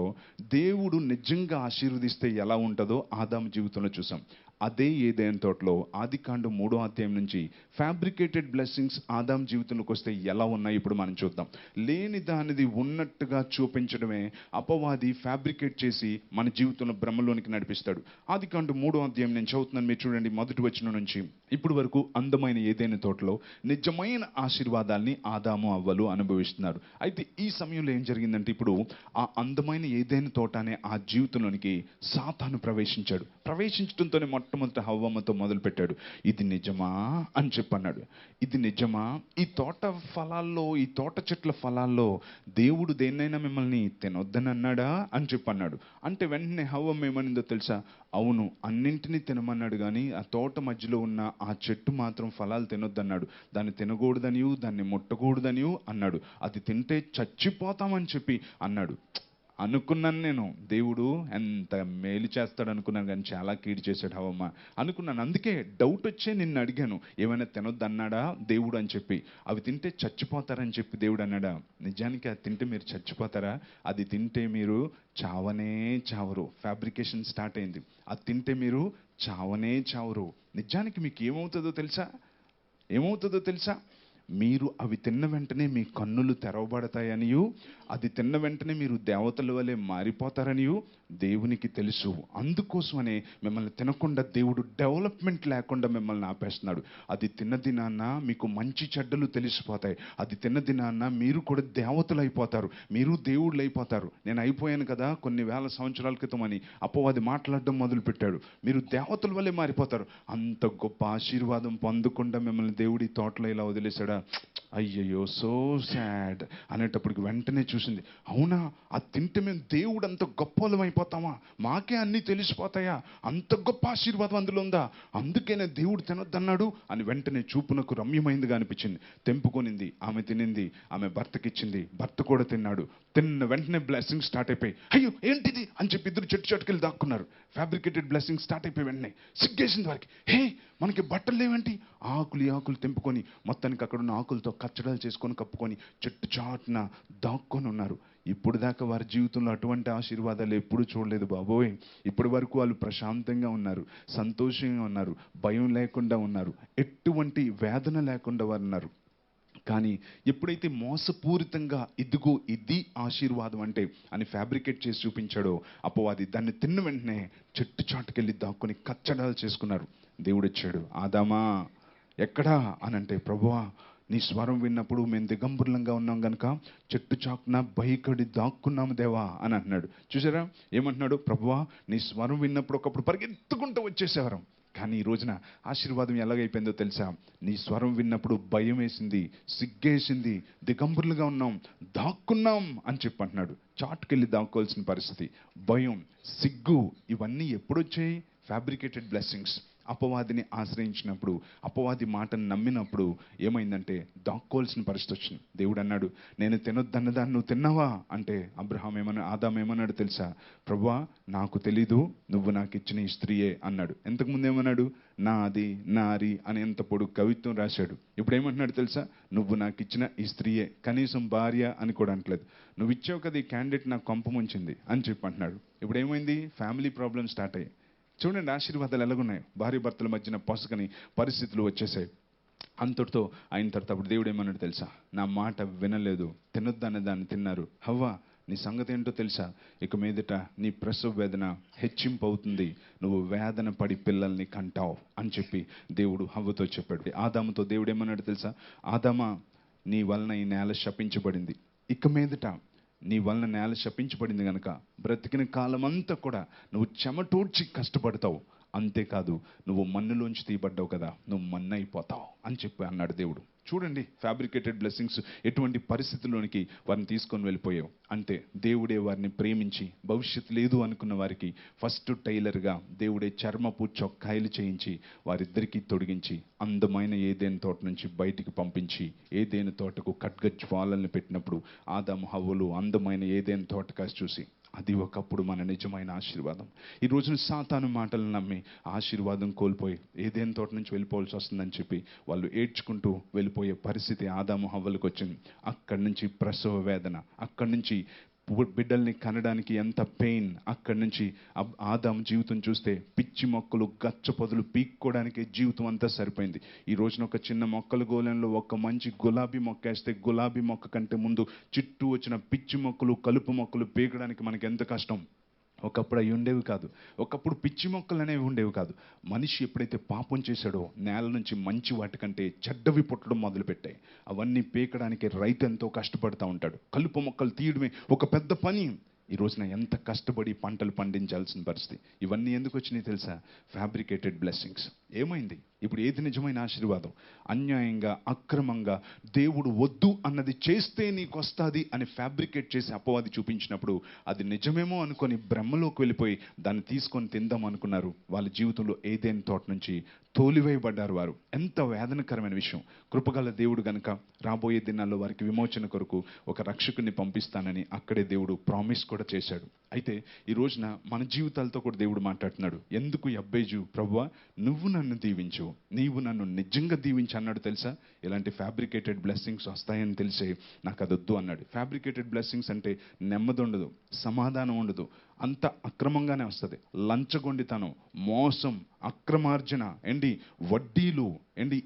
దేవుడు నిజంగా ఆశీర్వదిస్తే ఎలా ఉంటుందో ఆదాము జీవితంలో చూసాం. అదే ఏదెన్ తోటలో ఆదికాండం 3వ అధ్యాయం నుంచి ఫ్యాబ్రికేటెడ్ బ్లెస్సింగ్స్ ఆదాం జీవితంలోకి వస్తే ఎలా ఉన్నాయి ఇప్పుడు మనం చూద్దాం. లేని దానిది ఉన్నట్టుగా చూపించడమే అపవాది ఫ్యాబ్రికేట్ చేసి మన జీవితంలో భ్రమలోనికి నడిపిస్తాడు. ఆదికాండం 3వ అధ్యాయం నేను చదువుతున్నాను, మీరు చూడండి. మొదటి వచనం నుంచి ఇప్పుడు వరకు అందమైన ఏదైనా తోటలో నిజమైన ఆశీర్వాదాల్ని ఆదాము అవ్వలు అనుభవిస్తున్నారు. అయితే ఈ సమయంలో ఏం జరిగిందంటే, ఇప్పుడు ఆ అందమైన ఏదైనా తోట అనే ఆ జీవితంలోనికి సాతాను ప్రవేశించాడు. ప్రవేశించడంతోనే మొట్టమొదటి హవ్వమ్మతో మొదలు పెట్టాడు. ఇది నిజమా అని చెప్పన్నాడు. ఇది నిజమా? ఈ తోట ఫలాల్లో, ఈ తోట చెట్ల ఫలాల్లో దేవుడు దేన్నైనా మిమ్మల్ని తినొద్దని అన్నాడా అని చెప్పన్నాడు. అంటే వెంటనే హవ్వమ్మ ఏమనిందో తెలుసా? అవును, అన్నింటినీ తినమన్నాడు, కానీ ఆ తోట మధ్యలో ఉన్న ఆ చెట్టు మాత్రం ఫలాలు తినొద్దన్నాడు. దాన్ని తినకూడదనియు, దాన్ని ముట్టకూడదనియు అన్నాడు. అది తింటే చచ్చిపోతామని చెప్పి అన్నాడు. అనుకున్నాను నేను, దేవుడు ఎంత మేలు చేస్తాడు అనుకున్నాను, కానీ చాలా కీడు చేశాడు హవ్వమ్మ అనుకున్నాను. అందుకే డౌట్ వచ్చే నిన్ను అడిగాను, ఏమైనా తినొద్దు అన్నాడా దేవుడు అని చెప్పి. అవి తింటే చచ్చిపోతారని చెప్పి దేవుడు అన్నాడా? నిజానికి అది తింటే మీరు చచ్చిపోతారా? అది తింటే మీరు చావనే చావరు. ఫ్యాబ్రికేషన్ స్టార్ట్ అయింది. అది తింటే మీరు చావనే చావరు. నిజానికి మీకు ఏమవుతుందో తెలుసా? ఏమవుతుందో తెలుసా? మీరు అవి తిన్న వెంటనే మీ కన్నులు తెరవబడతాయనియు, అది తిన్న వెంటనే మీరు దేవతల వలె మారిపోతారనియు దేవునికి తెలుసు. అందుకోసమనే మిమ్మల్ని తినకుండా దేవుడు డెవలప్మెంట్ లేకుండా మిమ్మల్ని ఆపేస్తున్నాడు. అది తిన్న దినాన్న మీకు మంచి చెడ్డలు తెలిసిపోతాయి. అది తిన్న దినాన్న మీరు కూడా దేవతలు అయిపోతారు, మీరు దేవుళ్ళు అయిపోతారు. నేను అయిపోయాను కదా కొన్ని వేల సంవత్సరాల క్రితం అని అపవాది మాట్లాడడం మొదలుపెట్టాడు. మీరు దేవతల వలె మారిపోతారు. అంత గొప్ప ఆశీర్వాదం పొందకుండా మిమ్మల్ని దేవుడి తోటలో ఇలా వదిలేశాడా? అయ్యయ్యో, సో సాడ్ అనేటప్పటికి వెంటనే చూసింది, అవునా, అది తింటే మేము దేవుడు అంత గొప్పలం అయిపోతామా? మాకే అన్నీ తెలిసిపోతాయా? అంత గొప్ప ఆశీర్వాదం అందులో ఉందా? అందుకేనే దేవుడు తినొద్దన్నాడు అని వెంటనే చూపునకు రమ్యమైందిగా అనిపించింది. తెంపుకొనింది, ఆమె తినింది, ఆమె భర్తకిచ్చింది, భర్త కూడా తిన్నాడు. తిన్న వెంటనే బ్లెస్సింగ్ స్టార్ట్ అయిపోయి, అయ్యో ఏంటిది అని చెప్పి ఇద్దరు చెట్టుకెళ్ళి దాక్కున్నారు. ఫ్యాబ్రికేటెడ్ బ్లెస్సింగ్ స్టార్ట్ అయిపోయి వెంటనే సిగ్గేసింది వారికి. హే, మనకి బట్టలు లేవేంటి? ఆకులు తెంపుకొని మొత్తానికి అక్కడ ఉన్న ఆకులతో కచ్చడాలు చేసుకొని కప్పుకొని చెట్టు చాటున దాక్కొని ఉన్నారు. ఇప్పుడు దాకా వారి జీవితంలో అటువంటి ఆశీర్వాదాలు ఎప్పుడూ చూడలేదు బాబోయ్. ఇప్పటి వరకు వాళ్ళు ప్రశాంతంగా ఉన్నారు, సంతోషంగా ఉన్నారు, భయం లేకుండా ఉన్నారు, ఎటువంటి వేదన లేకుండా వారు ఉన్నారు. కానీ ఎప్పుడైతే మోసపూరితంగా ఇదిగో ఇది ఆశీర్వాదం అంటే అని ఫ్యాబ్రికేట్ చేసి చూపించాడో అపవాది, దాన్ని తిన్న వెంటనే చెట్టు చాటుకెళ్ళి దాక్కుని కచ్చడాలు చేసుకున్నారు. దేవుడు వచ్చాడు, ఆదామా ఎక్కడా అని అంటే, ప్రభువా నీ స్వరం విన్నప్పుడు మేము దిగంబరులంగా ఉన్నాం గనక చెట్టు చాటున భయకడి దాక్కున్నాము దేవా అని అంటున్నాడు. చూసారా ఏమంటున్నాడు? ప్రభువా నీ స్వరం విన్నప్పుడు ఒకప్పుడు పరిగెత్తుకుంటూ వచ్చేసేవారం, కానీ ఈ రోజున ఆశీర్వాదం ఎలాగైపోయిందో తెలుసా? నీ స్వరం విన్నప్పుడు భయం వేసింది, సిగ్గేసింది, దిగంబరులుగా ఉన్నాం, దాక్కున్నాం అని చెప్పి అంటున్నాడు. చాటుకెళ్ళి దాక్కోవాల్సిన పరిస్థితి, భయం, సిగ్గు, ఇవన్నీ ఎప్పుడొచ్చాయి? Fabricated blessings. అపవాదిని ఆశ్రయించినప్పుడు, అపవాది మాటను నమ్మినప్పుడు ఏమైందంటే దాక్కోవాల్సిన పరిస్థితి వచ్చింది. దేవుడు అన్నాడు, నేను తినొద్దన్న దాన్ని నువ్వు తిన్నావా అంటే ఆదాం ఏమన్నాడు తెలుసా? ప్రభువా, నాకు తెలీదు, నువ్వు నాకు ఇచ్చిన ఈ స్త్రీయే అన్నాడు. ఇంతకుముందు ఏమన్నాడు? నాది నారి అని ఎంత పొడుగు కవిత్వం రాశాడు. ఇప్పుడు ఏమంటున్నాడు తెలుసా? నువ్వు నాకు ఇచ్చిన ఈ స్త్రీయే, కనీసం భార్య అని కూడా అంటలేదు. నువ్వు ఇచ్చావు కదా ఈ క్యాండిడేట్ నాకు కొంప ముంచింది అని చెప్పి అంటున్నాడు. ఇప్పుడు ఏమైంది? ఫ్యామిలీ ప్రాబ్లమ్ స్టార్ట్ అయ్యాయి. చూడండి ఆశీర్వాదాలు ఎలాగున్నాయి. భార్య భర్తల మధ్యన పొసకని పరిస్థితులు వచ్చేసాయి. అంతటితో అయిన తర్వాత అప్పుడు దేవుడు ఏమన్నాడు తెలుసా? నా మాట వినలేదు, తినొద్దనే దాన్ని తిన్నారు. హవ్వ, నీ సంగతి ఏంటో తెలుసా? ఇక మీదట నీ ప్రసవ వేదన హెచ్చింపు అవుతుంది, నువ్వు వేదన పడి పిల్లల్ని కంటావు అని చెప్పి దేవుడు హవ్వతో చెప్పాడు. ఆదాముతో దేవుడు ఏమన్నాడు తెలుసా? ఆదామా, నీ వలన ఈ నేల శపించబడింది. ఇక మీదట నీ వలన నేల శపించబడింది కనుక బ్రతికిన కాలమంతా కూడా నువ్వు చెమటూడ్చి కష్టపడతావు. అంతేకాదు, నువ్వు మన్నులోంచి తీయబడ్డావు కదా, నువ్వు మన్ను అయిపోతావు అని చెప్పి అన్నాడు దేవుడు. చూడండి ఫ్యాబ్రికేటెడ్ బ్లెస్సింగ్స్ ఎటువంటి పరిస్థితుల్లోనికి వారిని తీసుకొని వెళ్ళిపోయావు అంటే, దేవుడే వారిని ప్రేమించి భవిష్యత్తు లేదు అనుకున్న వారికి ఫస్ట్ టైలర్గా దేవుడే చర్మపు చొక్కాయలు చేయించి వారిద్దరికీ తొడిగించి అందమైన ఏదైనా తోట నుంచి బయటికి పంపించి ఏదైనా తోటకు ఖడ్గజ్వాలల్ని పెట్టినప్పుడు ఆదాము హవ్వలు అందమైన ఏదైనా తోట కాసి చూసి, అది ఒకప్పుడు మన నిజమైన ఆశీర్వాదం. ఈ రోజున సాతాను మాటలు నమ్మి ఆశీర్వాదం కోల్పోయి ఏదైనా తోట నుంచి వెళ్ళిపోవాల్సి వస్తుందని చెప్పి వాళ్ళు ఏడ్చుకుంటూ వెళ్ళిపోయే పరిస్థితి ఆదాము హవ్వలకు వచ్చింది. అక్కడి నుంచి ప్రసవ వేదన, అక్కడి నుంచి బిడ్డల్ని కనడానికి ఎంత పెయిన్. అక్కడి నుంచి ఆదాము జీవితం చూస్తే పిచ్చి మొక్కలు గచ్చ పొదలు పీక్కోవడానికి జీవితం అంతా సరిపోయింది. ఈ రోజున ఒక చిన్న మొక్కల గోళంలో ఒక మంచి గులాబీ మొక్క వేస్తే గులాబీ మొక్క కంటే ముందు చుట్టూ వచ్చిన పిచ్చి మొక్కలు కలుపు మొక్కలు పీకడానికి మనకి ఎంత కష్టం. ఒకప్పుడు అవి ఉండేవి కాదు. ఒకప్పుడు పిచ్చి మొక్కలు అనేవి ఉండేవి కాదు. మనిషి ఎప్పుడైతే పాపం చేశాడో నేల నుంచి మంచి వాటికంటే చెడ్డవి పుట్టడం మొదలుపెట్టాయి. అవన్నీ పీకడానికి రైతు ఎంతో కష్టపడుతూ ఉంటాడు. కలుపు మొక్కలు తీయడమే ఒక పెద్ద పని. ఈ రోజున ఎంత కష్టపడి పంటలు పండించాల్సిన పరిస్థితి. ఇవన్నీ ఎందుకు వచ్చినాయి తెలుసా? Fabricated blessings. ఏమైంది? ఇప్పుడు ఏది నిజమైన ఆశీర్వాదం? అన్యాయంగా అక్రమంగా దేవుడు వద్దు అన్నది చేస్తే నీకు వస్తుంది అని ఫ్యాబ్రికేట్ చేసి అపవాది చూపించినప్పుడు అది నిజమేమో అనుకొని బ్రహ్మలోకి వెళ్ళిపోయి దాన్ని తీసుకొని తిందాం అనుకున్నారు. వాళ్ళ జీవితంలో ఏదైనా తోట నుంచి తోలివేయబడ్డారు వారు. ఎంత వేదనకరమైన విషయం. కృపగల దేవుడు గనుక రాబోయే దినాల్లో వారికి విమోచన కొరకు ఒక రక్షకుని పంపిస్తానని అక్కడే దేవుడు ప్రామిస్ కూడా చేశాడు. అయితే ఈ రోజున మన జీవితాలతో కూడా దేవుడు మాట్లాడుతున్నాడు. ఎందుకు యబ్బేజు, ప్రభువా నువ్వు నన్ను దీవించు, నీవు నన్ను నిజంగా దీవించు అన్నాడు తెలుసా? ఇలాంటి ఫ్యాబ్రికేటెడ్ బ్లెస్సింగ్స్ వస్తాయని తెలిసే నాకు అది వద్దు అన్నాడు. ఫ్యాబ్రికేటెడ్ బ్లెస్సింగ్స్ అంటే నెమ్మది ఉండదు, సమాధానం ఉండదు, అంత అక్రమంగానే వస్తుంది. లంచగొండితనం, మోసం, అక్రమార్జన, వడ్డీలు,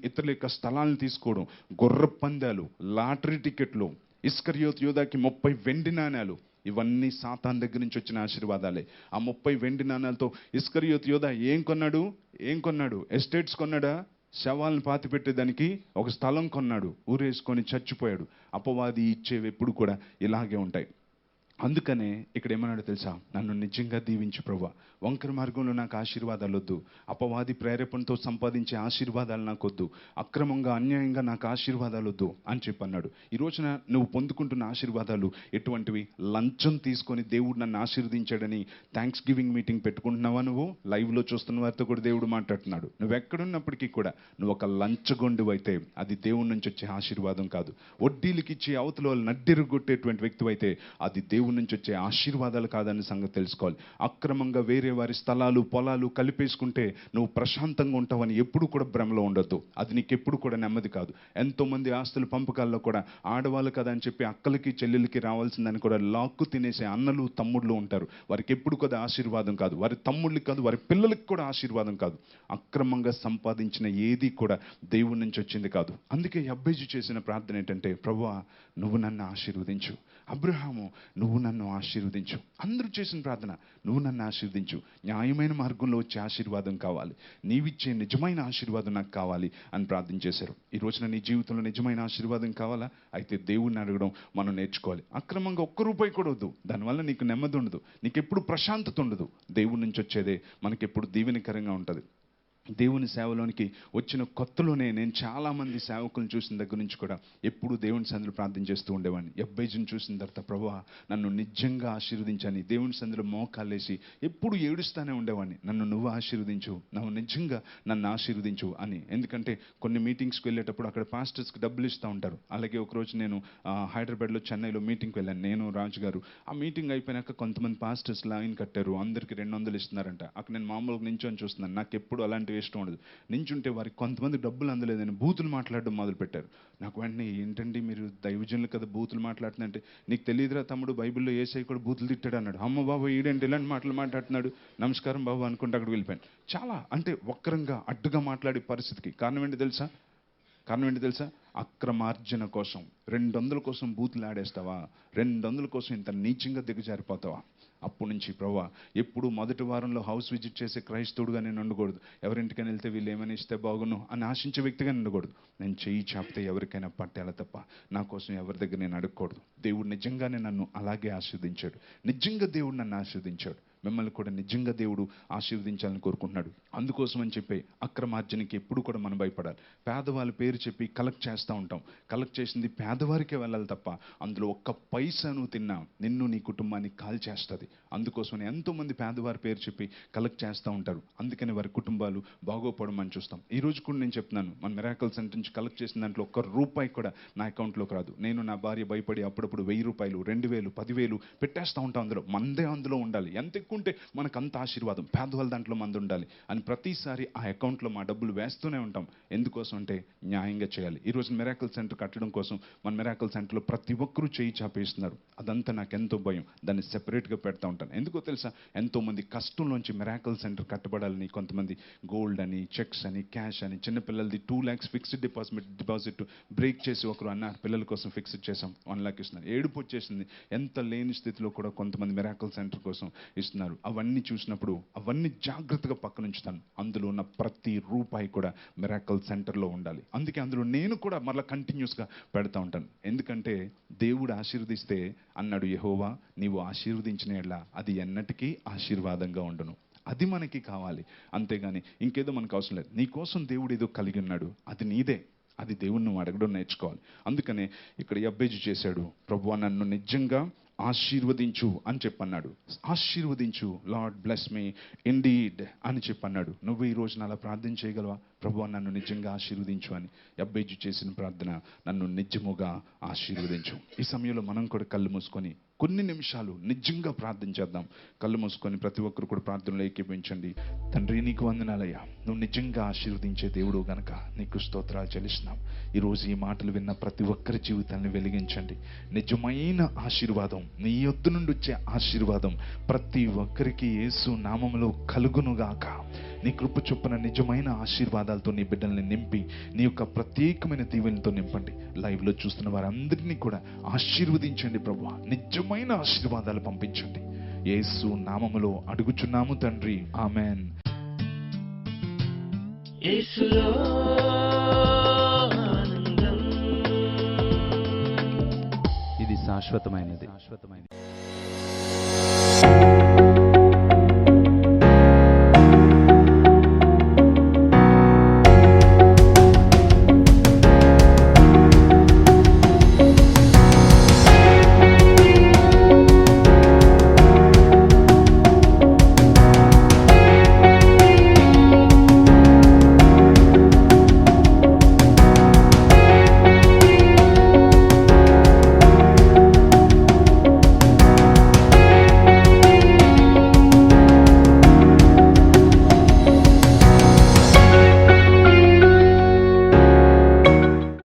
ఇతరుల యొక్క స్థలాలను తీసుకోవడం, గుర్ర పందాలు, లాటరీ టికెట్లు, ఇస్కరియోతు యోధాకి 30 వెండి నాణ్యాలు, ఇవన్నీ సాతాన్ దగ్గర నుంచి వచ్చిన ఆశీర్వాదాలే. ఆ 30 వెండి నాణ్యాలతో ఇస్కరియోతు యోధా ఏం కొన్నాడు? ఎస్టేట్స్ కొన్నాడా? శవాలను పాతి పెట్టేదానికి ఒక స్థలం కొన్నాడు, ఊరేసుకొని చచ్చిపోయాడు. అపవాది ఇచ్చేవి ఎప్పుడు కూడా ఇలాగే ఉంటాయి. అందుకనే ఇక్కడ ఏమన్నాడు తెలుసా? నన్ను నిజంగా దీవించు ప్రభువా, వంకర మార్గంలో నాకు ఆశీర్వాదాలు వద్దు, అపవాది ప్రేరేపణతో సంపాదించే ఆశీర్వాదాలు నాకు వద్దు, అక్రమంగా అన్యాయంగా నాకు ఆశీర్వాదాలు వద్దు అని చెప్పి అన్నాడు. ఈ రోజున నువ్వు పొందుకుంటున్న ఆశీర్వాదాలు ఎటువంటివి? లంచం తీసుకొని దేవుడు నన్ను ఆశీర్వదించాడని థ్యాంక్స్ గివింగ్ మీటింగ్ పెట్టుకుంటున్నావా? నువ్వు లైవ్లో చూస్తున్న వారితో కూడా దేవుడు మాట్లాడుతున్నాడు. నువ్వు ఎక్కడున్నప్పటికీ కూడా నువ్వు ఒక లంచగొండు అయితే అది దేవుడి నుంచి వచ్చే ఆశీర్వాదం కాదు. వడ్డీలకి ఇచ్చి అవతల వాళ్ళు నడ్డిరగొట్టేటువంటి వ్యక్తి అయితే అది దేవుడి నుంచి వచ్చే ఆశీర్వాదాలు కాదని సంగతి తెలుసుకోవాలి. అక్రమంగా వేరే వారి స్థలాలు పొలాలు కలిపేసుకుంటే నువ్వు ప్రశాంతంగా ఉంటావని ఎప్పుడు కూడా భ్రమలో ఉండొద్దు. అది నీకు ఎప్పుడు కూడా నెమ్మది కాదు. ఎంతో మంది ఆస్తుల పంపకాల్లో కూడా ఆడవాళ్ళు కదా అని చెప్పి అక్కలకి చెల్లెలకి రావాల్సిందని కూడా లాక్కు తినేసే అన్నలు తమ్ముళ్ళు ఉంటారు. వారికి ఎప్పుడు కూడా ఆశీర్వాదం కాదు, వారి తమ్ముళ్ళకి కాదు, వారి పిల్లలకి కూడా ఆశీర్వాదం కాదు. అక్రమంగా సంపాదించిన ఏది కూడా దేవుడి నుంచి వచ్చింది కాదు. అందుకే యబ్బేజు చేసిన ప్రార్థన ఏంటంటే, ప్రభువా నువ్వు నన్ను ఆశీర్వదించు. అబ్రహాము నువ్వు నన్ను ఆశీర్వదించు. అందరూ చేసిన ప్రార్థన, నువ్వు నన్ను ఆశీర్వదించు. న్యాయమైన మార్గంలో వచ్చే ఆశీర్వాదం కావాలి, నీవిచ్చే నిజమైన ఆశీర్వాదం నాకు కావాలి అని ప్రార్థన చేశారు. ఈ రోజున నీ జీవితంలో నిజమైన ఆశీర్వాదం కావాలా? అయితే దేవుణ్ణి అడగడం మనం నేర్చుకోవాలి. అక్రమంగా ఒక్క రూపాయి కూడా వద్దు. దానివల్ల నీకు నెమ్మది ఉండదు, నీకు ఎప్పుడు ప్రశాంతత ఉండదు. దేవుడి నుంచి వచ్చేదే మనకెప్పుడు దీవెనకరంగా ఉంటుంది. దేవుని సేవలోనికి వచ్చిన కొత్తలోనే నేను చాలామంది సేవకులను చూసిన దగ్గర నుంచి కూడా ఎప్పుడు దేవుని సన్నిధిలో ప్రార్థన చేస్తూ ఉండేవాడిని. ఎబ్బైజుని చూసిన తర్వాత ప్రభువా నన్ను నిజంగా ఆశీర్వదించని దేవుని సన్నిధిలో మోకాలేసి ఎప్పుడు ఏడుస్తూనే ఉండేవాడిని. నన్ను నువ్వు ఆశీర్వదించు, నువ్వు నిజంగా నన్ను ఆశీర్వదించు అని. ఎందుకంటే కొన్ని మీటింగ్స్కి వెళ్ళేటప్పుడు అక్కడ పాస్టర్స్కి డబ్బులు ఇస్తూ ఉంటారు. అలాగే ఒకరోజు నేను హైదరాబాద్లో చెన్నైలో మీటింగ్కి వెళ్ళాను, నేను రాజు గారు. ఆ మీటింగ్ అయిపోయినాక కొంతమంది పాస్టర్స్ లైన్ కట్టారు, అందరికీ 200 ఇస్తున్నారంట. అక్కడ నేను మామూలుగా నించొని చూస్తున్నాను. నాకు ఎప్పుడు అలాంటివి ఇష్టం ఉండదు. నించుంటే వారికి కొంతమంది డబ్బులు అందలేదని బూతులు మాట్లాడడం మొదలుపెట్టారు. నాకు వెంటనే ఏంటండి మీరు దైవజనులు కదా బూతులు మాట్లాడుతుందంటే, నీకు తెలియదురా తమ్ముడు బైబిల్లో యేసయ్య కూడా బూతులు తిట్టాడు అన్నాడు. అమ్మ బాబు ఈడేంటి ఇలాంటి మాటలు మాట్లాడుతున్నాడు, నమస్కారం బాబు అనుకుంటే అక్కడికి వెళ్ళిపోయాను. చాలా అంటే వక్రంగా అడ్డుగా మాట్లాడే పరిస్థితికి కారణం ఏంటి తెలుసా? అక్రమార్జన కోసం 200 కోసం బూతులు ఆడేస్తావా? 200 కోసం ఇంత నీచంగా దిగజారిపోతావా? అప్పటి నుంచి ప్రభువా ఎప్పుడు మొదటి వారంలో హౌస్ విజిట్ చేసే క్రైస్తవుడుగా నేను ఉండకూడదు. ఎవరింటికైనా వెళ్తే వీళ్ళు ఏమైనా ఇస్తే బాగును అని ఆశించే వ్యక్తిగా ఉండకూడదు. నేను చెయ్యి చాపితే ఎవరికైనా పట్టేలా తప్ప నా కోసం ఎవరి దగ్గర నేను అడగకూడదు. దేవుడు నిజంగానే నన్ను అలాగే ఆశీర్వదించాడు. నిజంగా దేవుడు నన్ను ఆశీర్వదించాడు. మిమ్మల్ని కూడా నిజంగా దేవుడు ఆశీర్వదించాలని కోరుకుంటున్నాడు. అందుకోసం అని చెప్పి అక్రమార్జనకి ఎప్పుడు కూడా మనం భయపడాలి. పేదవాళ్ళ పేరు చెప్పి కలెక్ట్ చేస్తూ ఉంటాం. కలెక్ట్ చేసింది పేదవారికే వెళ్ళాలి తప్ప అందులో ఒక్క పైసాను తిన్నా నిన్ను నీ కుటుంబాన్ని కాల్ చేస్తుంది. అందుకోసమని ఎంతోమంది పేదవారి పేరు చెప్పి కలెక్ట్ చేస్తూ ఉంటారు. అందుకని వారి కుటుంబాలు బాగోపడమని చూస్తాం. ఈ రోజు కూడా నేను చెప్తున్నాను, మన మిరాకిల్ సెంటర్ నుంచి కలెక్ట్ చేసిన దాంట్లో ₹1 కూడా నా అకౌంట్లోకి రాదు. నేను నా భార్య భయపడి అప్పుడప్పుడు ₹1000, 2000, 10,000 పెట్టేస్తూ ఉంటాం. అందులో ఉండాలి. ఎంత ఉంటే మనకు అంత ఆశీర్వాదం. పేదవాళ్ళ దాంట్లో మంది ఉండాలి అని ప్రతిసారి ఆ అకౌంట్లో మా డబ్బులు వేస్తూనే ఉంటాం. ఎందుకోసం అంటే న్యాయంగా చేయాలి. ఈరోజు మిరాకిల్ సెంటర్ కట్టడం కోసం మన మిరాకిల్ సెంటర్లో ప్రతి ఒక్కరూ చేయి చాపేస్తున్నారు. అదంతా నాకు ఎంతో భయం. దాన్ని సెపరేట్గా పెడతా ఉంటాను. ఎందుకో తెలుసా? ఎంతోమంది కష్టంలోంచి మిరాకిల్ సెంటర్ కట్టబడాలని కొంతమంది గోల్డ్ అని, చెక్స్ అని, క్యాష్ అని, చిన్నపిల్లలది 2 lakhs ఫిక్స్డ్ డిపాజిట్ బ్రేక్ చేసి ఒకరు అన్నారు పిల్లల కోసం ఫిక్స్డ్ చేసాం 1 lakh ఇస్తున్నారు. ఏడుపు వచ్చేసింది. ఎంత లేని స్థితిలో కూడా కొంతమంది మిరాకిల్ సెంటర్ కోసం ఇస్తున్నారు. అవన్నీ చూసినప్పుడు అవన్నీ జాగ్రత్తగా పక్కన ఉంచుతాను. అందులో ఉన్న ప్రతి రూపాయి కూడా మిరాకిల్ సెంటర్లో ఉండాలి. అందుకే అందులో నేను కూడా మరలా కంటిన్యూస్గా పెడతా ఉంటాను. ఎందుకంటే దేవుడు ఆశీర్వదిస్తే అన్నాడు యెహోవా, నీవు ఆశీర్వదించిన యెడల అది ఎన్నటికీ ఆశీర్వాదంగా ఉండును. అది మనకి కావాలి. అంతేగాని ఇంకేదో మనకు అవసరం లేదు. నీ కోసం దేవుడు ఏదో కలిగి ఉన్నాడు, అది నీదే. అది దేవుణ్ణి నువ్వు అడగడం నేర్చుకోవాలి. అందుకనే ఇక్కడ యబ్బేజు చేశాడు, ప్రభువా నన్ను నిజంగా ఆశీర్వదించు అని చెప్పన్నాడు. ఆశీర్వదించు, లార్డ్ బ్లెస్ మీ ఇండీడ్ అని చెప్పన్నాడు. నువ్వు ఈ రోజున అలా ప్రార్థన చేయగలవా? ప్రభువా నన్ను నిజంగా ఆశీర్వదించు అని. యబ్బేజు చేసిన ప్రార్థన, నన్ను నిజముగా ఆశీర్వదించు. ఈ సమయంలో మనం కూడా కళ్ళు మూసుకొని కొన్ని నిమిషాలు నిజంగా ప్రార్థన చేద్దాం. కళ్ళు మూసుకొని ప్రతి ఒక్కరు కూడా ప్రార్థనలో ఏకీభవించండి. తండ్రి నీకు వందనాలయ్యా, నువ్వు నిజంగా ఆశీర్వదించే దేవుడు గనక నీకు స్తోత్రాలు చెల్లిస్తున్నాం. ఈరోజు ఈ మాటలు విన్న ప్రతి ఒక్కరి జీవితాన్ని వెలిగించండి. నిజమైన ఆశీర్వాదం, నీ యొద్ద నుండి వచ్చే ఆశీర్వాదం ప్రతి ఒక్కరికి యేసు నామములో కలుగునుగాక. నీ కృప చొప్పున నిజమైన ఆశీర్వాదాలతో నీ బిడ్డల్ని నింపి నీ యొక్క ప్రత్యేకమైన దీవెనతో నింపండి. లైవ్లో చూస్తున్న వారందరినీ కూడా ఆశీర్వదించండి ప్రభువా. నిజమైన ఆశీర్వాదాలు పంపించండి. యేసు నామములో అడుగుచున్నాము తండ్రి, ఆమెన్. ఇది శాశ్వతమైనది.